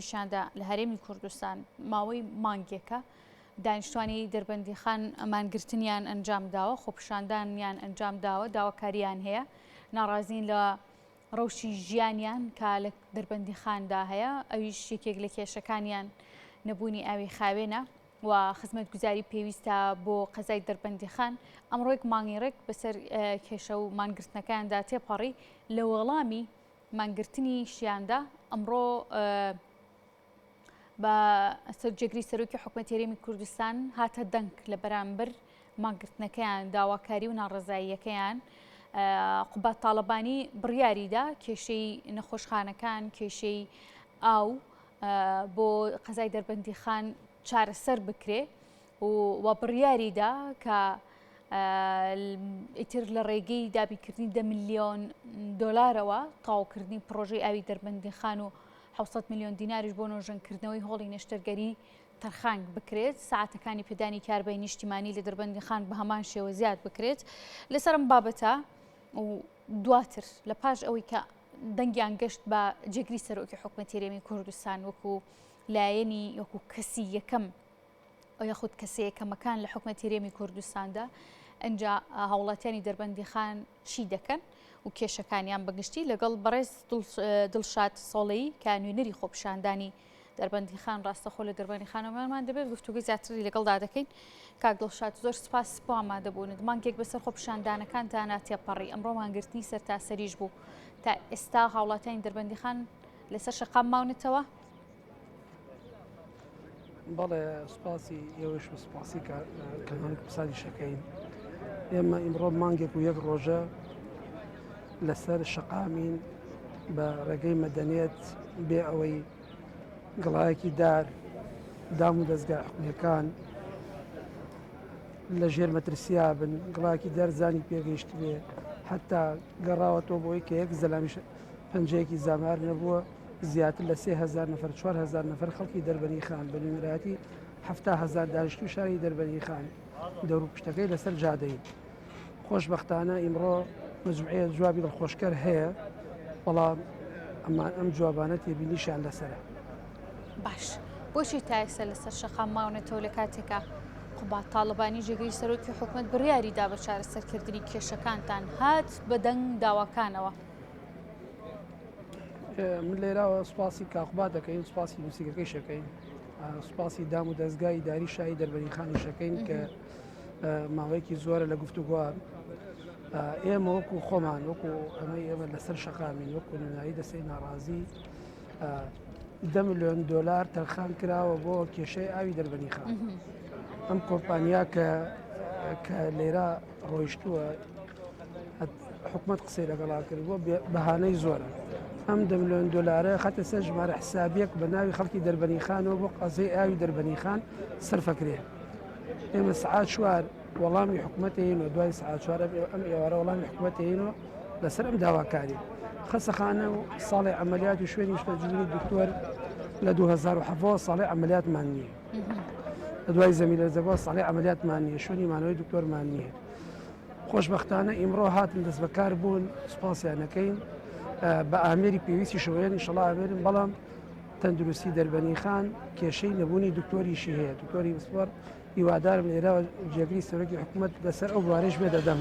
پیشاندا لە هەرێمی کوردستان ماوەی مانگێکە دانیشتوانی دەربەندیخان ئەمانگرتنیان ئەنجام داوە، خۆپیشاندانیان ئەنجام داوە، داواکاریان هەیە، ناڕازین لە ڕەوشی ژیانیان کە لە دەربەندیخاندا هەیە، ئەویش یەکێک لە کێشەکانیان نەبوونی ئاوی خاوێنە و خزمەتگوزاری پێویستە بۆ قەزای دەربەندیخان. ئەمڕۆیەک مانگی ڕێک بەسەر کێشە و مانگرتنەکاندا تێپەڕی لە وەڵامی مانگرتنی شیاندا ئەمڕۆ بە سەرجێگری سەرۆکی حکوومەتی هەرێمی کوردستان هاتە دەنگ لە بەرامبەر مانگرتنەکەیان، داواکاری و ناڕەزاییەکەیان. قوبات تاڵەبانی بڕیاریدا کێشەی نەخۆشخانەکان، کێشەی ئاو بۆ قەزای دەربەندیخان چارەسەر بکرێ و بڕیاریدا کە ئیتر لە ڕێگەی دابیکردنی 10 ملیۆن دۆلارەوە تەواوکردنی پرۆژەی ئاوی دەربەندیخان و 700 ملیۆن دیناریش بۆ نۆژەنکردنەوەی هۆڵی نەشتەرگەری تەرخانگ بکرێت، ساعتەکانی پێدانی کاربای نیشتیمانی لە دەربەندیخان بە هەمان شێوە زیاد بکرێت. لەسەر ئەم بابەتە و دواتر لە پاش ئەوەی کە دەنگیان گەشت بە جێگری سەرۆکی حکوومەتی هەرێمی کوردستان وەکو لایەنی وەکو کەسی یەکەم یاخود کەسە یەکەمەکان لە حکوومەتی هەرێمی کوردستاندا، ئەنجا هاوڵاتیانی دەربەندیخان چی دەکەن و کێشەکانیان بەگشتی لەگەڵ بەڕێز دڵشاد سۆڵەیی کە نوێنەری خۆپیشاندانی دەربەندیخان ڕاستەخۆ لە دەربەندیخانەوەمان دەبێت گفتوگوی زیاتری لەگەڵدا دەکەین. کاک دڵشاد زۆر سپاس بۆ ئامادەبوونت. مانگێک بەسەر خۆپیشاندانەکانتان تێپەڕی، ئەمڕۆ مانگرتنی سەرتاسەریش بوو، تا ئێستا هاوڵاتیانی دەربەندیخان لەسەر شەقام ماونێتەوە؟ بەڵێ سپاسی ئێوەش و سپاسی کەمانک پرسانی شەکەین. ئێمە ئیمڕۆ مانگێک و یەک ڕۆژە لەسەر شەقامین بە ڕێگەی مەدەنیەت بێ ئەوەی گڵایەکی دار دام و دەستگای حکوومیەکان لە ژێر مەترسیا بن، گڵایەکی دەرزانی پێگەیشت بێ، حتا گەڕاوەتەوە بۆی کە یەک زەلامی پەنجەیەکی زامار نەبووە زیاتر لە 3000 نەفەر 4000 نەفەر خەڵکی دەربەندیخان بە نوێنەراتی 70000 دانیشتووی شاری دەربەندیخان دەور و پشتەکەی لەسەر جادەین. خۆشبەختانە ئیمڕۆ مجموعەیە جوابی دڵخۆشکەر هەیە، بەڵام ئەم جوابانە تێبینیشیان لەسەرە. باش، بۆچی تا ئێستا لەسەر شەقام ماونێتەوە لە کاتێکە قوبات تاڵەبانی جێگەی سەرۆکی حکوومەت بڕیاریدا بە چارەسەرکردنی کێشەکانتان هات بە دەنگ داواکانەوە؟ من لێراوە سوپاسی کاقوبات دەکەین، سوپاسی نووسیگەکەی شەکەین، سوپاسی دام و دەستگای داری شایی دەربەندیخانی شەکەین کە ماوەیەکی زۆرە لە گفتوگووان ئێمە وەکو خۆمان وەکو ئەمەی ئێمە لەسەر شەقامین وەکو نوێنایی دەستەی ناڕازی 10 ملیۆن دۆلار تەرخان کراوە بۆ کێشەی ئاوی دەربەندیخان. ئەم کۆمپانیا کە لێرە ڕۆیشتووە حکوومەت قسەی لەگەڵا کردبووە بەهانەی زۆرە. ئەم 10 ملیۆن دۆلارە خەتە سەر ژمارە حسابیەک بە ناوی خەڵکی دەربەندیخانەوە بۆ قەزای ئاوی دەربەندیخان سەرفەکرێ. ئێمە سەعات 4 وەڵامی حکوومەتەینەوە، دوای سەعات 4 ئەم ئێوارە وەڵامی حکوومەتەینەوە لەسەر ئەم داواکاری. خەسەخانە و ساڵی عملیات و شوێنی شتەجووری دکتۆر لە 2007 ساڵی عملیاتمان نییە، لە دوای زەمینە زەبەوە ساڵی عملیاتمان نییە، شوێنی مانەوەی دکتۆرمان نییە. خۆشبەختانە ئیمڕۆ هاتن دەست بەکار بوون، سوپاسیانەکەین بە ئامێری پێویستی شەوەیەن ئینشەڵا ئامێرن، بەڵام تەندروستی دەربەندیخان کێشەی نەبوونی دکتۆریشی هەیە. دکتۆری بسپۆر هیوادارم لێرەوە جێگری سەرۆکی حکوومەت لەسەر ئەو بوارەش بێ دەدەم.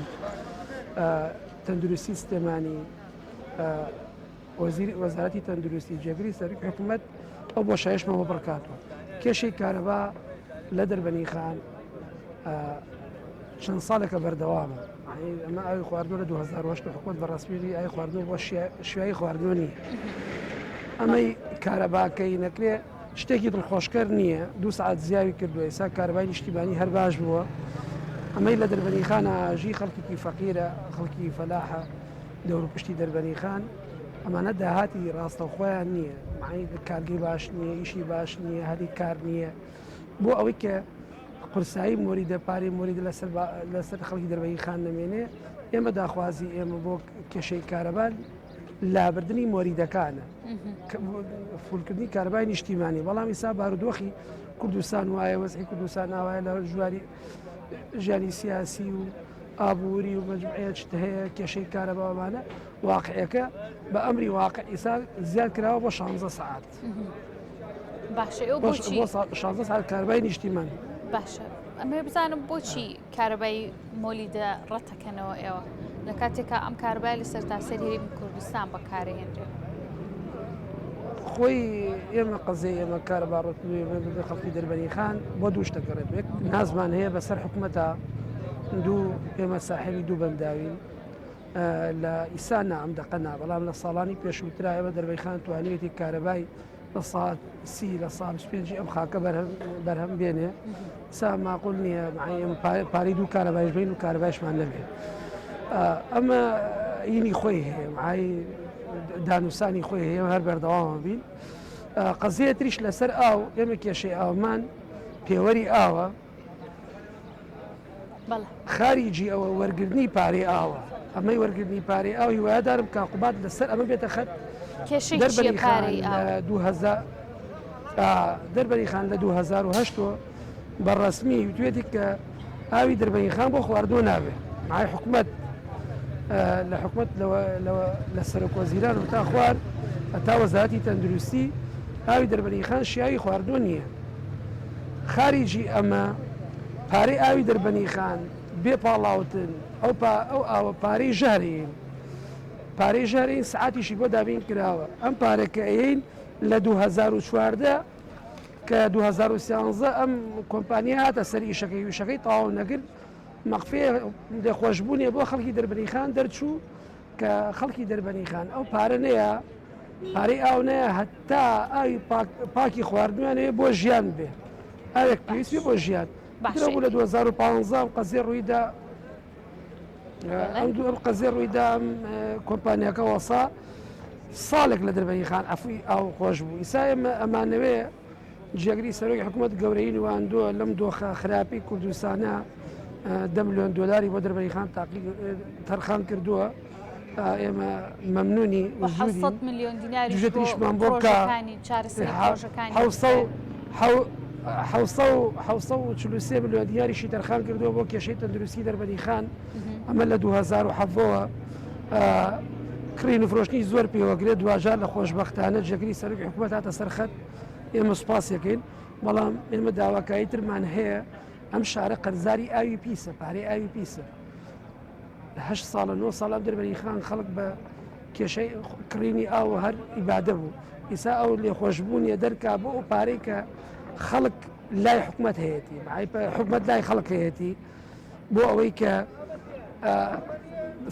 تەندروستی سلێمانی وەزارەتی تەندروستی جێگری سەرۆکی حکوومەت ئەو بۆشایشمەوە بڕکاتەوە. کێشەی کارەبا لە دەربەندیخان چەند ساڵێکە بەردەوامە. ئەمە ئاوی خواردنەوە لە 2008 حکوومەت بەڕاستیی ئاوی خواردنەوە بۆ شوایی خواردنەوە نییە. ئەمەی کارەباکەی نەکرێ شتێکی دڵخۆشکەر نییە. 2 ساعت زیاوی کردووە، ئێستا کارەبای نیشتیمانی هەر باش بووە. ئەمەی لە دەربەندیخانە ئاژی خەڵکی فەقیرە، خەڵکی فەلاحە دەور و پشتی دەربەندیخان، ئەمانە داهاتی ڕاستەوخۆیان نییە، کارگەی باش نییە، ئیشی باش نییە، هەری کار نییە. بۆ ئەوەی کە قورسایی مۆریدە پارەی مۆریدە لەسەر خەڵکی دەربەندیخان نەمێنێ، ئێمە داخوازی ئێمە بۆ کێشەی کارەبان لابردنی مۆریدەکانە، فولکردنی کارەبای نیشتیمانی. بەڵام ئێستا بارودۆخی کوردستان وایە، وەزعی کوردستان ناوایە لە ژواری ژیانی سیاسی و ئابووری و مەجموعەیە شت هەیە کێشەی کارەباوانە واقعەکە بە ئەمری واقع ئێستا زیاد کراوە بۆ 16 ساعت. باشە ئێوە بۆچی 16 ساعت کارەبای نیشتیمان باشە ئەمێ بزانم بۆچی کارەبای مۆلیدە ڕەتەکەنەوە ئێوە لە کاتێکە ئەم کارەبای لە سەرتاسەر هەرێمی کوردستان بەکارهێنرێ خۆی ئێمە قەزەی ئێمە کارەبا ڕۆتوێ خەڵکی دەربەنی خان بۆ دوو شتەکەڕێت بێت نازمان هەیە بەسەر حکوومەتە دوو ئێمە ساحێبی دوو بەنداوین لە ئیسانە ئەم دەقەنا بەڵام لە ساڵانی پێشووترا ئێمە دەربەی خان توانێتی کارەبای لە ساعت سی لە ساڵ پێنج ئەم خاکە بەرهەم بێنێ سا ماقول نییە پارەی دوو کارەبایش بین و کارەبایشمان نەبێت ئەمە ئینی خۆی هەیە معای دانووسانی خۆی هەیە هەر بەردەوامە بین قەزیە تریش لەسەر ئاو ئێمە کێشەی ئاومان پێوەری ئاوە خارجی ئەوە وەرگرتنی پارەی ئاوە ئەمەی وەرگرتنی پارەی ئاو هیوایەدارم کاقوبات لەسەر ئەمە بێتە خەت دەربەری خان لە 2010 بەڕەسمی توێتی کە ئاوی دەربەنی خان بۆ خواردۆ نابێت مای حکوومەت لە حکوومەت لە سەرۆکوەزیران و تا خوارد تا وەزارەتی تەندروستی ئاوی دەربەنی خان شیاوی خواردۆ نییە خارجی ئەمە پارەی ئاوی دەربەنی خان بێ پاڵاوتن ئەو ئاوە پارەی ژارین پارەی ژارین سعاتیشی بۆ دابین کراوە ئەم پارەکە ئەین لە 2014 کە 2013 ئەم کۆمپانیا هاتە سەر ئیشەکەی وشەکەی تەواو نەکرد مەخفێ دەخۆشببوونیە بۆ خەڵکی دەربەنی خان دەرچوو کە خەڵکی دەربەنی خان ئەو پارە نەیە پارەی ئاو نەیە هەتا ئاوی پاکی خواردنوانەیە بۆ ژیان بێ ئاوێک پێویستی بۆ ژیان بوو لە 2015 قەزیێ ڕوویدا ئەم قەزیێ ڕوویدا ئەم کۆمپانیاکە وەسا ساڵێک لە دەربەنی خان ئەفوی ئاو خۆش بوو ئیسا ئێمە ئەمانەوێ جێگری سەرۆکی حکوومەت گەورەی نواندووە لەم دۆخە خراپی کوردستانە 10 ملیۆن دلاری بۆ دەربەنی خان تەرخان کردووە ئێمە مەمنونی 600 ملیۆن دیناری ژێتریشمان بۆ چ ملیۆن دیاریشی دەرخان کردووە بۆ کێشەی تەندروستی دەربەنی خان ئەمە لە 2007ەوە کڕین و فرۆشتنی زۆر پێوەگرێت دوجار لە خۆشببختانە جێگری سەرۆکی حکوومەت هاتە سەرخەت ئێمە سوپاسیەکەین بەڵام ئێمە داواکایی ترمان هەیە ئەم شارە قەرزاری ئاوی پیسە پارەی ئاوی پیسە 8 ساڵە 9 ساڵ ئەم دەربەنی خان خەڵک بە کێشەی کڕینی ئاوە هەر ئیبادە بوو ئیسا ئەو لێخۆشببوونیە دەرکا بۆ ئەو پارەی کە خەڵک لای حکوومەت هەیەی حکوومەت لای خەڵک هەیەی بۆ ئەوەی کە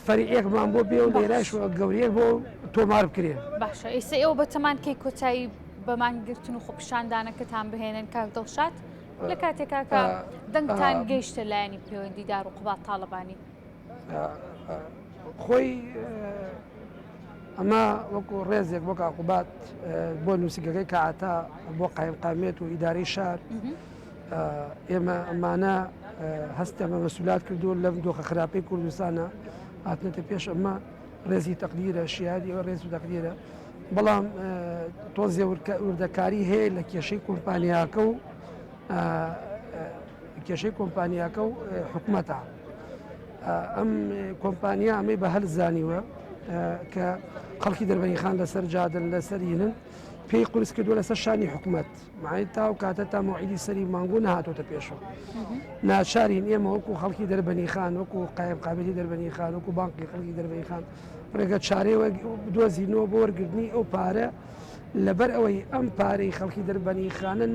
فەریعەکمان بۆ بێ و لێرایش گەوریە بۆ تۆمار بکرێن باشە ئێستا ئێوە بەتەمان کەی کۆتایی بەمانگرتن و خۆپشاندانەکەتان بهێنن کاک دڵشاد لە کاتێکا کە دەنگتان گەیشتە لایەنی پەیوەندیدار و قوبات تاڵەبانی خۆی ئەمە وەکو ڕێزێک بۆ عقوبات بۆ نووسگەکەی کەعاتا بۆ قایمقامێت و ئیدارەی شار ئێمە ئەمانە هەستەمە مەسولات کردو لەم دۆخە خراپەی کوردستانە هاتنێتە پێش ئەمە ڕێزی تەقدیرە شیادی ئەوە ڕێز و تەقدیرە بەڵام تۆزیە وردەکاری هەیە لە کێشەی کۆمپانیاکە و کێشەی کۆمپانیاکە و حکوومەتە ئەم کۆمپانیا ئەمەی بە هەل زانیوە کە خەڵکی دەربەنی خان لەسەر جادن لەسەرینن پێی قورس کردووە لەسەر شانی حکوومەت مای تا و کاتە تا موعیدی سەری مانگو نهاتۆتە پێشەوە ناچارین ئێمە وەکو خەڵکی دەربەنی خان وەکو قایمقامەتی دەربەنی خان وەکو بانقی خەڵکی دەربەنی خان ڕێگە چارەوە دۆزینەوە بۆ وەرگرتنی ئەو پارە لەبەر ئەوەی ئەم پارەی خەڵکی دەربەنی خانە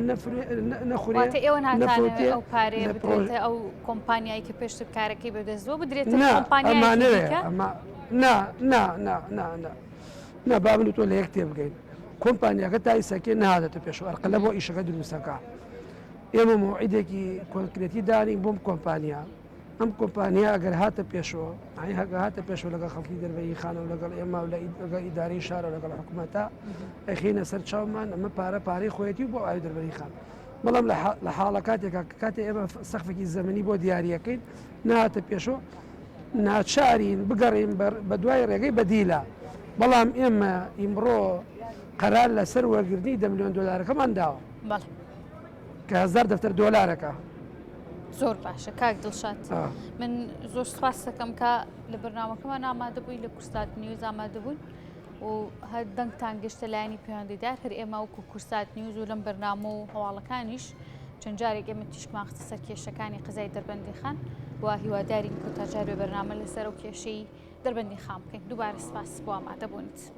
نەخورێت ئێوە ناتوانێت ئەو پارەیە بدرێتە ئەو کۆمپانیایی کە پێشتر کارەکەی بەدەستەوە بدرێتە کۆمپانیایەکە نا با من تۆ لە یەک تێ بگەین کۆمپانیاکە تای سەکێ نهاتێتە پێشەوە ئەرقەلە بۆ ئیشەکە دروستەکە ئێمە موعیدێکی کۆنکرێتی دارین بۆم کۆمپانیا ئەم کۆمپانیا ئەگەر هاتە پێشەوە هاتە پێشەوە لەگەڵ خەڵکی دەربەی خانە و لەگەڵ ئێمە و لەگەڵ ئیدارەی شارە لەگەڵ حکوومەتە ئەخینە سەر چاومان ئەمە پارەی خۆیەتی بۆ ئاوی دەربەی خان بەڵام لە حاڵە کاتێکە کاتێ ئێمە سەقفێکی زەمەنی بۆ دیاریەکەین نهاتە پێشەوە ناچارین بگەڕین بە دوای ڕێگەی بەدیلە بەڵام ئێمە ئیمڕۆ قەرار لەسەر وەرگرتنی 10 ملیۆن دلارەکەمان داوە کە 1000 دەفتەر دۆلارەکە زۆر باشە کاک دڵشاد من زۆر سپاس دەکەم کە لە بەرنامەکەمان ئامادەبووی لە کوردستان نیوز ئامادەبوون و هەر دەنگتان گەشتە لایەنی پەیوەندیدار هەر ئێمە وەکو کورسات نیوز و لەم بەرنامە و هەواڵەکانیش چەند جارێک ئێمە تیشکمان خستە سەر کێشەکانی قزای دەربەندی خان و هیوادارین کۆتا جار بێ بەرنامە لەسەر ئەو کێشەی دەربەندی خان بکەین. دووبارە سپاس بۆ ئامادەبوونیت.